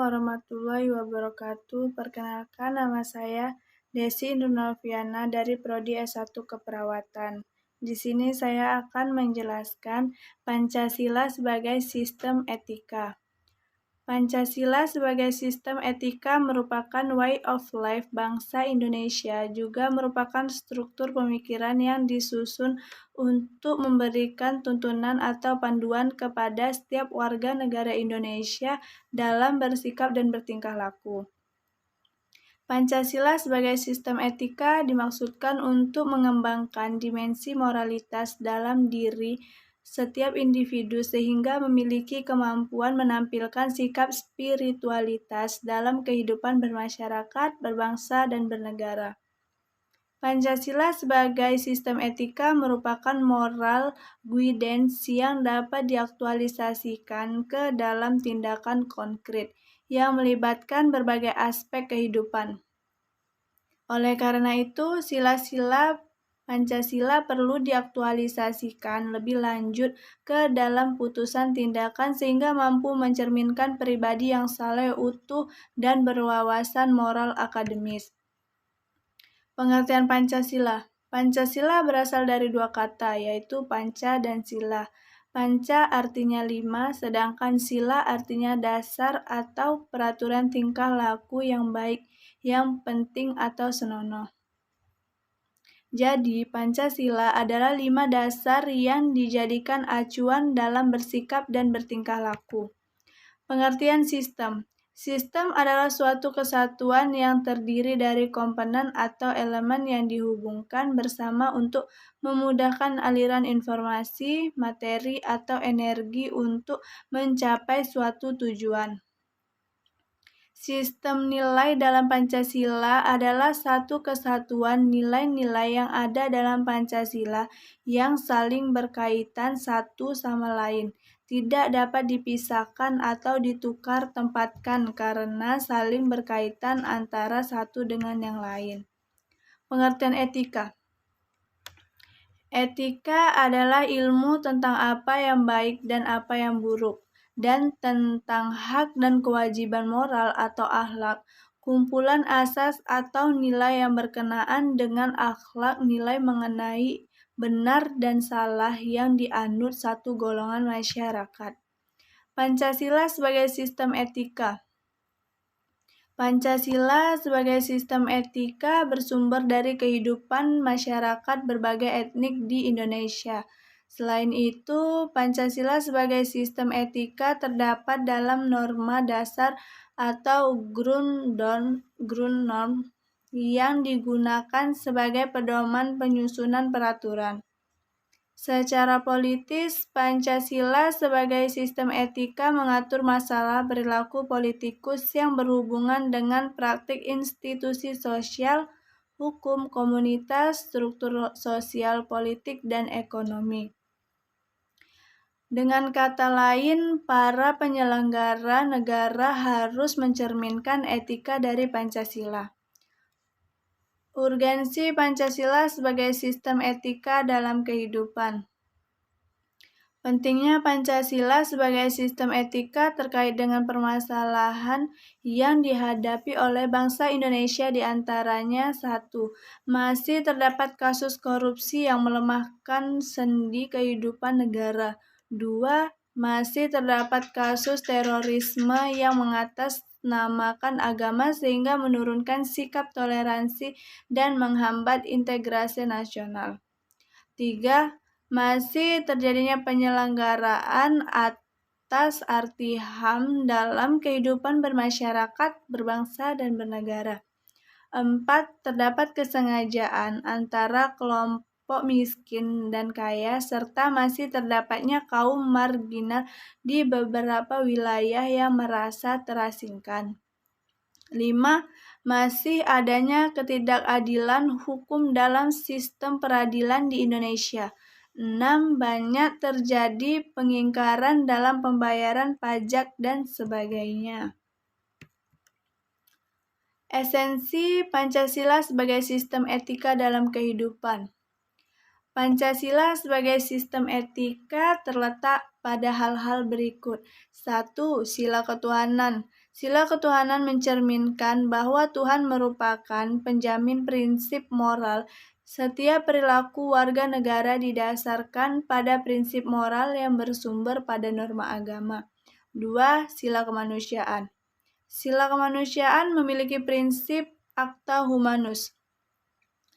warahmatullahi wabarakatuh. Perkenalkan, nama saya Desi Nurnoviana dari Prodi S1 Keperawatan. Di sini saya akan menjelaskan Pancasila sebagai sistem etika. Pancasila sebagai sistem etika merupakan way of life bangsa Indonesia, juga merupakan struktur pemikiran yang disusun untuk memberikan tuntunan atau panduan kepada setiap warga negara Indonesia dalam bersikap dan bertingkah laku. Pancasila sebagai sistem etika dimaksudkan untuk mengembangkan dimensi moralitas dalam diri setiap individu sehingga memiliki kemampuan menampilkan sikap spiritualitas dalam kehidupan bermasyarakat, berbangsa, dan bernegara. Pancasila sebagai sistem etika merupakan moral guidance yang dapat diaktualisasikan ke dalam tindakan konkret yang melibatkan berbagai aspek kehidupan. Oleh karena itu, sila-sila Pancasila perlu diaktualisasikan lebih lanjut ke dalam putusan tindakan sehingga mampu mencerminkan pribadi yang saleh, utuh, dan berwawasan moral akademis. Pengertian Pancasila. Pancasila berasal dari dua kata, yaitu panca dan sila. Panca artinya 5, sedangkan sila artinya dasar atau peraturan tingkah laku yang baik, yang penting atau senonoh. Jadi, Pancasila adalah 5 dasar yang dijadikan acuan dalam bersikap dan bertingkah laku. Pengertian sistem. Sistem adalah suatu kesatuan yang terdiri dari komponen atau elemen yang dihubungkan bersama untuk memudahkan aliran informasi, materi, atau energi untuk mencapai suatu tujuan. Sistem nilai dalam Pancasila adalah satu kesatuan nilai-nilai yang ada dalam Pancasila yang saling berkaitan satu sama lain, tidak dapat dipisahkan atau ditukar tempatkan karena saling berkaitan antara satu dengan yang lain. Pengertian etika. Etika adalah ilmu tentang apa yang baik dan apa yang buruk, dan tentang hak dan kewajiban moral atau akhlak, kumpulan asas atau nilai yang berkenaan dengan akhlak, nilai mengenai benar dan salah yang dianut satu golongan masyarakat. Pancasila sebagai sistem etika. Pancasila sebagai sistem etika bersumber dari kehidupan masyarakat berbagai etnik di Indonesia. Selain itu, Pancasila sebagai sistem etika terdapat dalam norma dasar atau Grundnorm yang digunakan sebagai pedoman penyusunan peraturan. Secara politis, Pancasila sebagai sistem etika mengatur masalah perilaku politikus yang berhubungan dengan praktik institusi sosial, hukum, komunitas, struktur sosial, politik, dan ekonomi. Dengan kata lain, para penyelenggara negara harus mencerminkan etika dari Pancasila. Urgensi Pancasila sebagai sistem etika dalam kehidupan. Pentingnya Pancasila sebagai sistem etika terkait dengan permasalahan yang dihadapi oleh bangsa Indonesia diantaranya 1. Masih terdapat kasus korupsi yang melemahkan sendi kehidupan negara. 2. Masih terdapat kasus terorisme yang mengatasnamakan agama sehingga menurunkan sikap toleransi dan menghambat integrasi nasional. 3. Masih terjadinya penyelenggaraan atas arti HAM dalam kehidupan bermasyarakat, berbangsa, dan bernegara. 4. Terdapat kesengajaan antara kelompok miskin dan kaya, serta masih terdapatnya kaum marginal di beberapa wilayah yang merasa terasingkan. 5. Masih adanya ketidakadilan hukum dalam sistem peradilan di Indonesia. 6. Banyak terjadi pengingkaran dalam pembayaran pajak dan sebagainya. Esensi Pancasila sebagai sistem etika dalam kehidupan. Pancasila sebagai sistem etika terletak pada hal-hal berikut. 1. Sila ketuhanan. Sila ketuhanan mencerminkan bahwa Tuhan merupakan penjamin prinsip moral. Setiap perilaku warga negara didasarkan pada prinsip moral yang bersumber pada norma agama. 2. Sila kemanusiaan. Sila kemanusiaan memiliki prinsip acta humanus.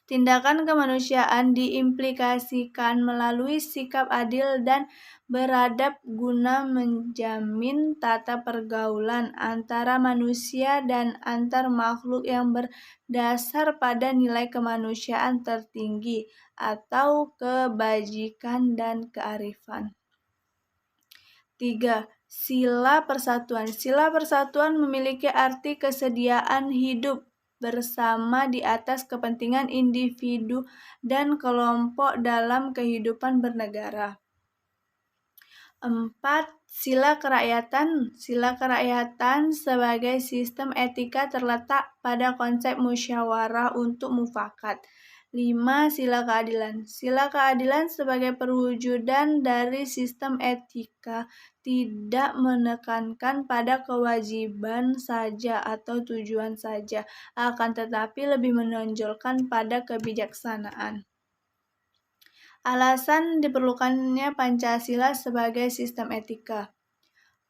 Tindakan kemanusiaan diimplikasikan melalui sikap adil dan beradab guna menjamin tata pergaulan antara manusia dan antar makhluk yang berdasar pada nilai kemanusiaan tertinggi atau kebajikan dan kearifan. 3. Sila persatuan. Sila persatuan memiliki arti kesediaan hidup bersama di atas kepentingan individu dan kelompok dalam kehidupan bernegara. 4. Sila kerakyatan. Sila kerakyatan sebagai sistem etika terletak pada konsep musyawarah untuk mufakat. 5. Sila keadilan. Sila keadilan sebagai perwujudan dari sistem etika tidak menekankan pada kewajiban saja atau tujuan saja, akan tetapi lebih menonjolkan pada kebijaksanaan. Alasan diperlukannya Pancasila sebagai sistem etika.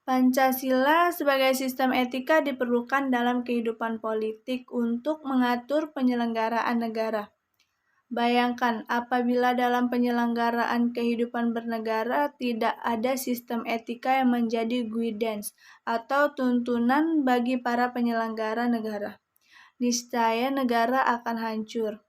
Pancasila sebagai sistem etika diperlukan dalam kehidupan politik untuk mengatur penyelenggaraan negara. Bayangkan apabila dalam penyelenggaraan kehidupan bernegara tidak ada sistem etika yang menjadi guidance atau tuntunan bagi para penyelenggara negara. Niscaya negara akan hancur.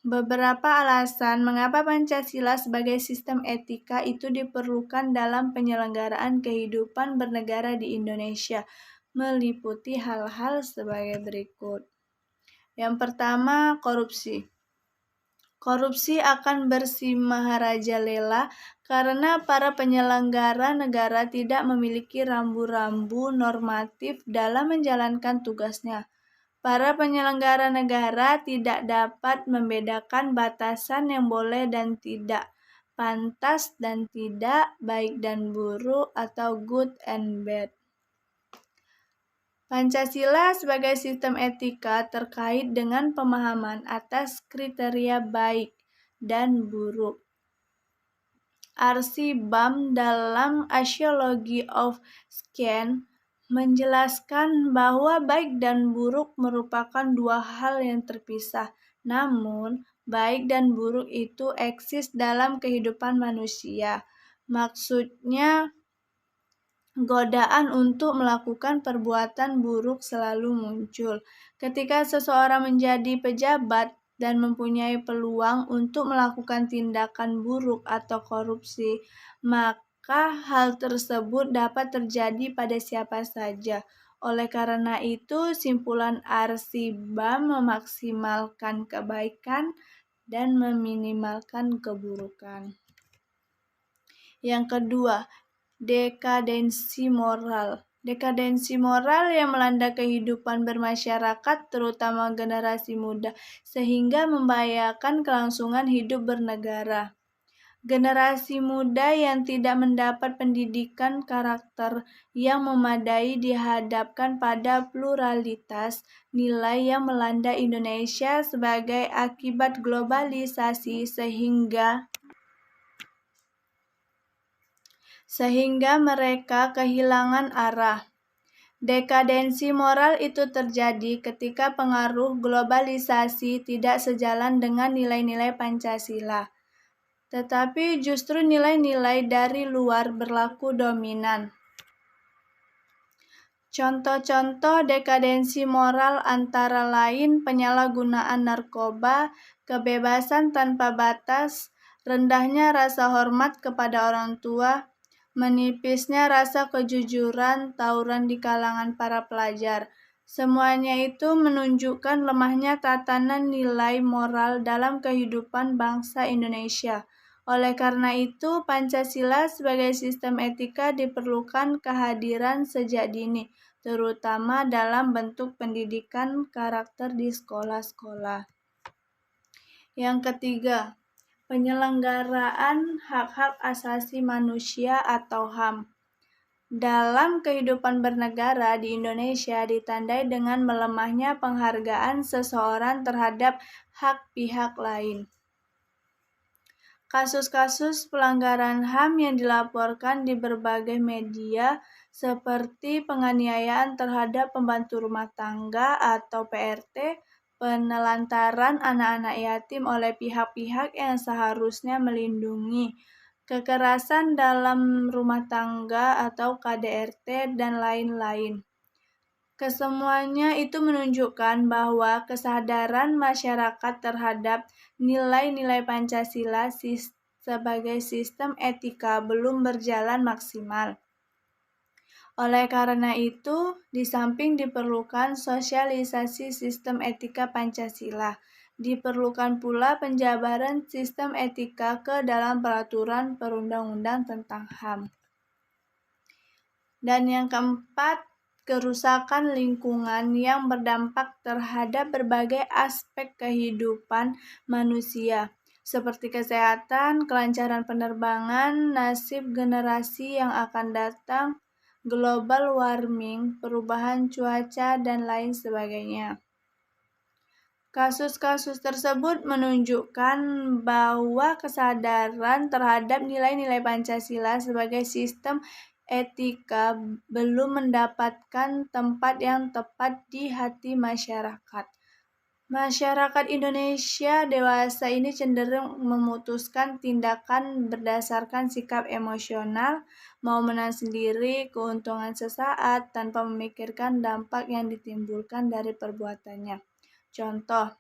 Beberapa alasan mengapa Pancasila sebagai sistem etika itu diperlukan dalam penyelenggaraan kehidupan bernegara di Indonesia meliputi hal-hal sebagai berikut. Yang pertama, korupsi. Korupsi akan bersimaharajalela karena para penyelenggara negara tidak memiliki rambu-rambu normatif dalam menjalankan tugasnya. Para penyelenggara negara tidak dapat membedakan batasan yang boleh dan tidak, pantas dan tidak, baik dan buruk, atau good and bad. Pancasila sebagai sistem etika terkait dengan pemahaman atas kriteria baik dan buruk. Arsy Bam dalam Axiology of Science menjelaskan bahwa baik dan buruk merupakan dua hal yang terpisah. Namun, baik dan buruk itu eksis dalam kehidupan manusia. Maksudnya, godaan untuk melakukan perbuatan buruk selalu muncul. Ketika seseorang menjadi pejabat dan mempunyai peluang untuk melakukan tindakan buruk atau korupsi, maka hal tersebut dapat terjadi pada siapa saja. Oleh karena itu, simpulan Arsy Bam memaksimalkan kebaikan dan meminimalkan keburukan. Yang kedua, dekadensi moral. Dekadensi moral yang melanda kehidupan bermasyarakat, terutama generasi muda, sehingga membahayakan kelangsungan hidup bernegara. Generasi muda yang tidak mendapat pendidikan karakter yang memadai dihadapkan pada pluralitas nilai yang melanda Indonesia sebagai akibat globalisasi sehingga mereka kehilangan arah. Dekadensi moral itu terjadi ketika pengaruh globalisasi tidak sejalan dengan nilai-nilai Pancasila, tetapi justru nilai-nilai dari luar berlaku dominan. Contoh-contoh dekadensi moral antara lain penyalahgunaan narkoba, kebebasan tanpa batas, rendahnya rasa hormat kepada orang tua, menipisnya rasa kejujuran, tawuran di kalangan para pelajar. Semuanya itu menunjukkan lemahnya tatanan nilai moral dalam kehidupan bangsa Indonesia. Oleh karena itu, Pancasila sebagai sistem etika diperlukan kehadiran sejak dini, terutama dalam bentuk pendidikan karakter di sekolah-sekolah. Yang ketiga, penyelenggaraan hak-hak asasi manusia atau HAM. dalam kehidupan bernegara di Indonesia ditandai dengan melemahnya penghargaan seseorang terhadap hak pihak lain. Kasus-kasus pelanggaran HAM yang dilaporkan di berbagai media seperti penganiayaan terhadap pembantu rumah tangga atau PRT, penelantaran anak-anak yatim oleh pihak-pihak yang seharusnya melindungi, kekerasan dalam rumah tangga atau KDRT, dan lain-lain. Kesemuanya itu menunjukkan bahwa kesadaran masyarakat terhadap nilai-nilai Pancasila sebagai sistem etika belum berjalan maksimal. Oleh karena itu, di samping diperlukan sosialisasi sistem etika Pancasila, diperlukan pula penjabaran sistem etika ke dalam peraturan perundang-undang tentang HAM. Dan yang keempat, kerusakan lingkungan yang berdampak terhadap berbagai aspek kehidupan manusia, seperti kesehatan, kelancaran penerbangan, nasib generasi yang akan datang, global warming, perubahan cuaca, dan lain sebagainya. Kasus-kasus tersebut menunjukkan bahwa kesadaran terhadap nilai-nilai Pancasila sebagai sistem etika belum mendapatkan tempat yang tepat di hati masyarakat. Masyarakat Indonesia dewasa ini cenderung memutuskan tindakan berdasarkan sikap emosional, mau menang sendiri, keuntungan sesaat, tanpa memikirkan dampak yang ditimbulkan dari perbuatannya. Contoh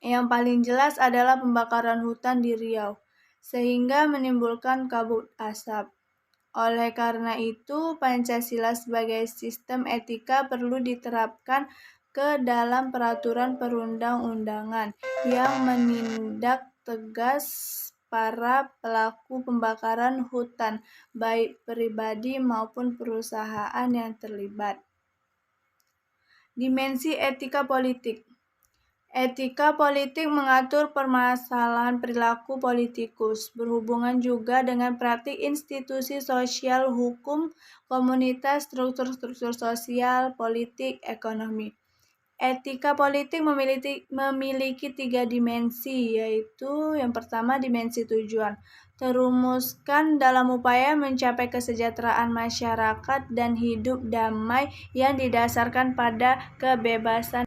yang paling jelas adalah pembakaran hutan di Riau, sehingga menimbulkan kabut asap. Oleh karena itu, Pancasila sebagai sistem etika perlu diterapkan ke dalam peraturan perundang-undangan yang menindak tegas para pelaku pembakaran hutan, baik pribadi maupun perusahaan yang terlibat. Dimensi etika politik. Etika politik mengatur permasalahan perilaku politikus, berhubungan juga dengan praktik institusi sosial, hukum, komunitas, struktur-struktur sosial, politik, ekonomi. Etika politik memiliki 3 dimensi, yaitu yang pertama dimensi tujuan, terumuskan dalam upaya mencapai kesejahteraan masyarakat dan hidup damai yang didasarkan pada kebebasan.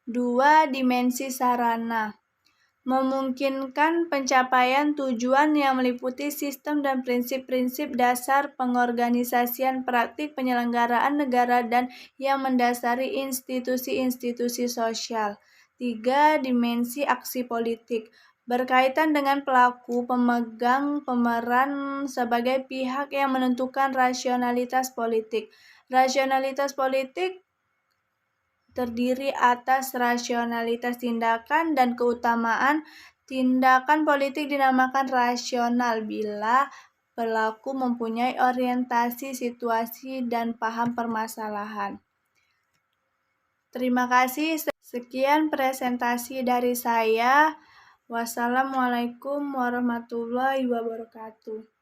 2. Dimensi sarana, memungkinkan pencapaian tujuan yang meliputi sistem dan prinsip-prinsip dasar pengorganisasian, praktik penyelenggaraan negara, dan yang mendasari institusi-institusi sosial. 3. Dimensi aksi politik, berkaitan dengan pelaku, pemegang, pemeran sebagai pihak yang menentukan rasionalitas politik. Rasionalitas politik terdiri atas rasionalitas tindakan dan keutamaan. Tindakan politik dinamakan rasional bila pelaku mempunyai orientasi situasi dan paham permasalahan. Terima kasih. Sekian presentasi dari saya. Wassalamualaikum warahmatullahi wabarakatuh.